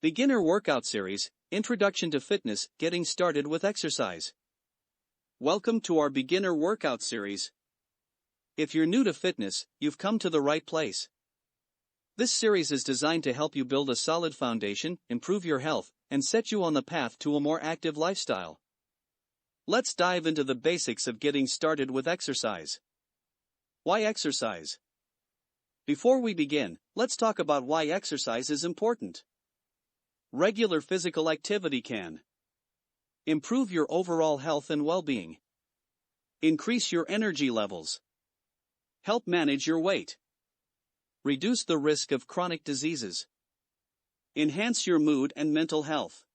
Beginner Workout Series, Introduction to Fitness, Getting Started with Exercise. Welcome to our Beginner Workout Series. If you're new to fitness, you've come to the right place. This series is designed to help you build a solid foundation, improve your health, and set you on the path to a more active lifestyle. Let's dive into the basics of getting started with exercise. Why exercise? Before we begin, let's talk about why exercise is important. Regular physical activity can improve your overall health and well-being, increase your energy levels, help manage your weight, reduce the risk of chronic diseases, enhance your mood and mental health.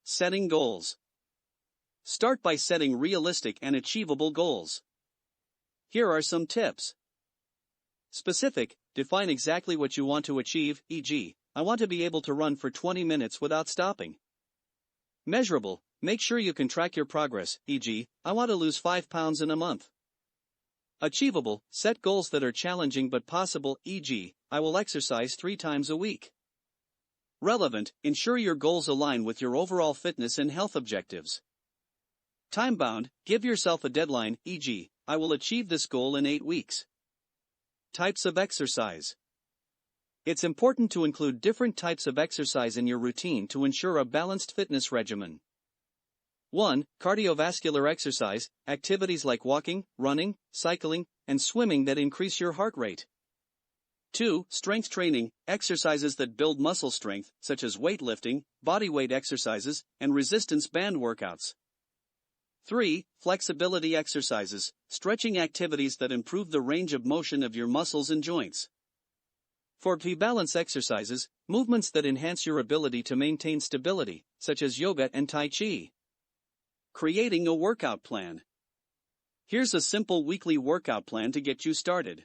Setting goals. Start by setting realistic and achievable goals. Here are some tips. Specific, define exactly what you want to achieve, e.g., I want to be able to run for 20 minutes without stopping. Measurable, make sure you can track your progress, e.g., I want to lose 5 pounds in a month. Achievable, set goals that are challenging but possible, e.g., I will exercise 3 times a week. Relevant, ensure your goals align with your overall fitness and health objectives. Time-bound, give yourself a deadline, e.g., I will achieve this goal in 8 weeks. Types of exercise. It's important to include different types of exercise in your routine to ensure a balanced fitness regimen. 1. Cardiovascular exercise, activities like walking, running, cycling, and swimming that increase your heart rate. 2. Strength training, exercises that build muscle strength, such as weightlifting, bodyweight exercises, and resistance band workouts. 3. Flexibility exercises, stretching activities that improve the range of motion of your muscles and joints. 4. Balance exercises, movements that enhance your ability to maintain stability, such as yoga and tai chi. Creating a workout plan. Here's a simple weekly workout plan to get you started.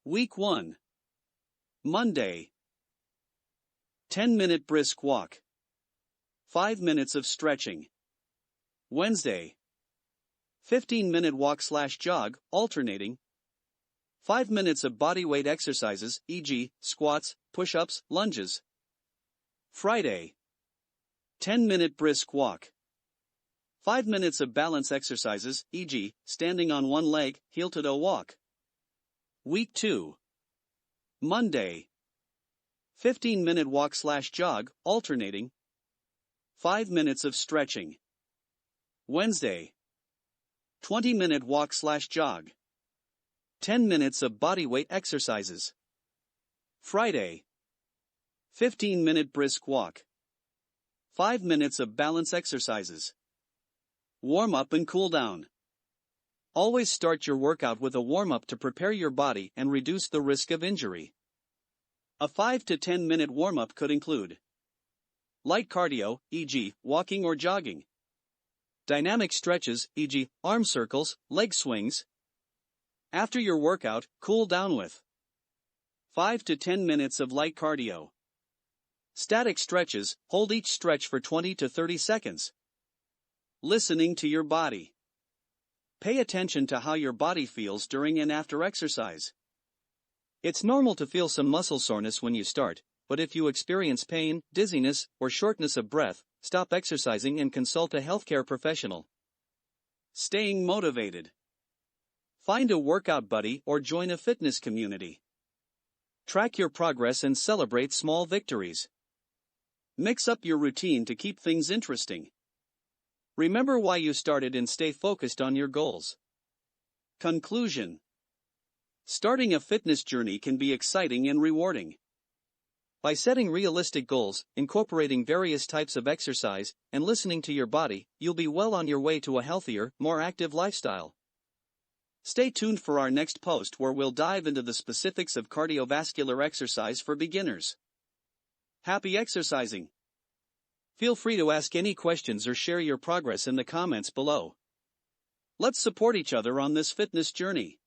Week 1. Monday. 10-minute brisk walk. 5 minutes of stretching. Wednesday. 15-minute walk/jog, alternating. 5 minutes of bodyweight exercises, e.g., squats, push-ups, lunges. Friday. 10-minute brisk walk. 5 minutes of balance exercises, e.g., standing on one leg, heel-to-toe walk. Week 2. Monday. 15-minute walk/jog, alternating. 5 minutes of stretching. Wednesday. 20-minute walk/jog. 10 minutes of bodyweight exercises. Friday. 15-minute brisk walk. 5 minutes of balance exercises. Warm up and cool down. Always start your workout with a warm-up to prepare your body and reduce the risk of injury. A 5 to 10-minute warm-up could include light cardio, e.g., walking or jogging. Dynamic stretches, e.g., arm circles, leg swings. After your workout, cool down with 5 to 10 minutes of light cardio. Static stretches, hold each stretch for 20 to 30 seconds. Listening to your body. Pay attention to how your body feels during and after exercise. It's normal to feel some muscle soreness when you start, but if you experience pain, dizziness, or shortness of breath, stop exercising and consult a healthcare professional. Staying motivated. Find a workout buddy or join a fitness community. Track your progress and celebrate small victories. Mix up your routine to keep things interesting. Remember why you started and stay focused on your goals. Conclusion. Starting a fitness journey can be exciting and rewarding. By setting realistic goals, incorporating various types of exercise, and listening to your body, you'll be well on your way to a healthier, more active lifestyle. Stay tuned for our next post where we'll dive into the specifics of cardiovascular exercise for beginners. Happy exercising! Feel free to ask any questions or share your progress in the comments below. Let's support each other on this fitness journey.